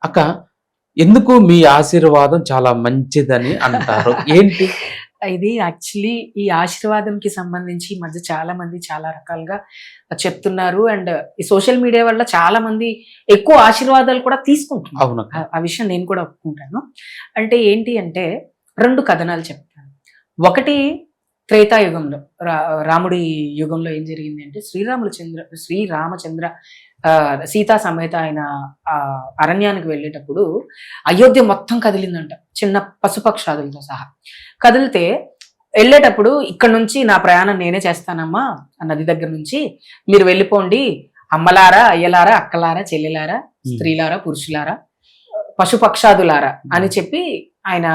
అక్క, ఎందుకు మీ ఆశీర్వాదం చాలా మంచిదని అంటారు? ఏంటి? ఇది యాక్చువల్లీ ఈ ఆశీర్వాదంకి సంబంధించి ఈ మధ్య చాలా మంది చాలా రకాలుగా చెప్తున్నారు. అండ్ ఈ సోషల్ మీడియా వల్ల చాలా మంది ఎక్కువ ఆశీర్వాదాలు కూడా తీసుకుంటున్నారు. అవును. ఆ విషయం నేను కూడా ఒప్పుకుంటాను. అంటే ఏంటి అంటే 2 కథనాలు చెప్తాను. ఒకటి త్రేతాయుగంలో రాముడి యుగంలో ఏం జరిగింది అంటే శ్రీరామచంద్ర సీతా సమేత ఆయన అరణ్యానికి వెళ్ళేటప్పుడు అయోధ్య మొత్తం కదిలిందంట, చిన్న పశుపక్షాదులతో సహా కదిలితే. వెళ్ళేటప్పుడు ఇక్కడ నుంచి నా ప్రయాణం నేనే చేస్తానమ్మా, ఆ నది దగ్గర నుంచి మీరు వెళ్ళిపోండి, అమ్మలారా, అయ్యలారా, అక్కలారా, చెల్లెలారా, స్త్రీలారా, పురుషులారా, పశుపక్షాదులారా అని చెప్పి ఆయన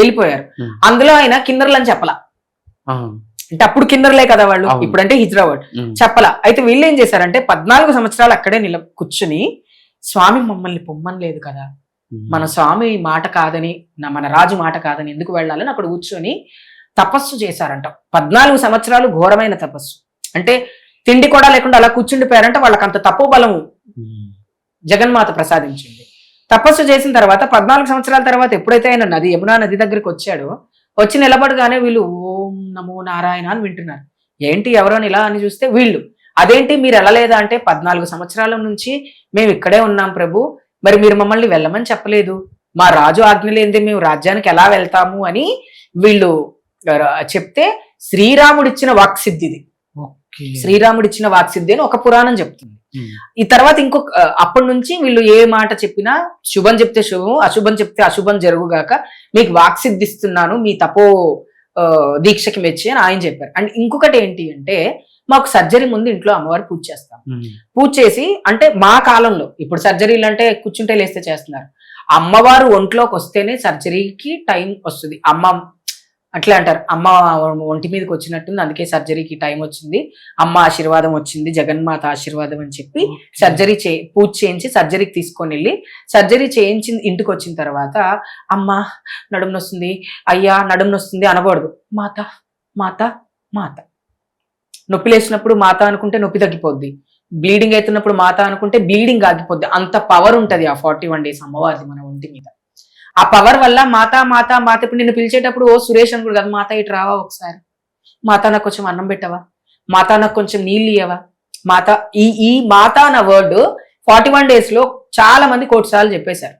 వెళ్ళిపోయారు. అందులో ఆయన కిన్నర్లని చెప్పలా, అంటే అప్పుడు కిన్నర్లే కదా వాళ్ళు, ఇప్పుడంటే హిజ్రావర్డ్ చెప్పలా. అయితే వీళ్ళు ఏం చేశారంటే 14 సంవత్సరాలు అక్కడే కూర్చుని, స్వామి మమ్మల్ని పొమ్మని లేదు కదా, మన స్వామి మాట కాదని, మన రాజు మాట కాదని ఎందుకు వెళ్ళాలని అక్కడ కూర్చొని తపస్సు చేశారంట. 14 సంవత్సరాలు ఘోరమైన తపస్సు. అంటే తిండి కూడా లేకుండా అలా కూర్చుండిపోయారంట. వాళ్ళకి అంత తపోబలం జగన్మాత ప్రసాదించింది. తపస్సు చేసిన తర్వాత 14 సంవత్సరాల తర్వాత ఎప్పుడైతే ఆయన యమునా నది దగ్గరికి వచ్చాడో, వచ్చి నిలబడగానే వీళ్ళు ఓం నమో నారాయణ అని వింటున్నారు. ఏంటి ఎవరోని ఇలా అని చూస్తే వీళ్ళు, అదేంటి మీరు వెళ్ళలేదా అంటే 14 సంవత్సరాల నుంచి మేము ఇక్కడే ఉన్నాం ప్రభు, మరి మీరు మమ్మల్ని వెళ్ళమని చెప్పలేదు, మా రాజు ఆజ్ఞ లేనిదే మేము రాజ్యానికి ఎలా వెళ్తాము అని వీళ్ళు చెప్తే శ్రీరాముడిచ్చిన వాక్సిద్ధిది. శ్రీరాముడిచ్చిన వాక్సిద్ధి అని ఒక పురాణం చెప్తుంది. ఈ తర్వాత ఇంకొక అప్పటి నుంచి వీళ్ళు ఏ మాట చెప్పినా శుభం చెప్తే శుభం, అశుభం చెప్తే అశుభం జరుగుగాక, మీకు వాక్సిద్ధిస్తున్నాను మీ తపో దీక్షకి మెచ్చి అని ఆయన చెప్పారు. అండ్ ఇంకొకటి ఏంటి అంటే, మాకు సర్జరీ ముందు ఇంట్లో అమ్మవారు పూజ చేస్తాం. పూజ చేసి, అంటే మా కాలంలో ఇప్పుడు సర్జరీలు అంటే కూర్చుంటే లేస్తే చేస్తున్నారు, అమ్మవారు ఒంట్లోకి వస్తేనే సర్జరీకి టైం వస్తుంది. అమ్మ అట్లా అంటారు, అమ్మ ఒంటి మీదకి వచ్చినట్టుంది అందుకే సర్జరీకి టైం వచ్చింది, అమ్మ ఆశీర్వాదం వచ్చింది, జగన్మాత ఆశీర్వాదం అని చెప్పి సర్జరీ పూజ చేయించి సర్జరీకి తీసుకొని వెళ్ళి, సర్జరీ చేయించి ఇంటికి వచ్చిన తర్వాత అమ్మ నడుము నొస్తుంది, అయ్యా నడుము నొస్తుంది అనకూడదు. మాత మాత మాత. నొప్పి లేచినప్పుడు మాత అనుకుంటే నొప్పి తగ్గిపోద్ది, బ్లీడింగ్ అవుతున్నప్పుడు మాత అనుకుంటే బ్లీడింగ్ ఆగిపోద్ది. అంత పవర్ ఉంటది ఆ 41 days అమ్మవారిది మన ఒంటి మీద. ఆ పవర్ వల్ల మాత మాత మాత. ఇప్పుడు నిన్ను పిలిచేటప్పుడు ఓ సురేష్ అని కూడా కాదు, మాత ఇటు రావా ఒకసారి, మాత నాకు కొంచెం అన్నం పెట్టవా, మాత నాకు కొంచెం నీళ్ళు ఇయ్యవా, మాత. ఈ మాత అన్న వర్డ్ 41 days లో చాలా మంది 1 కోటి సార్లు చెప్పేశారు.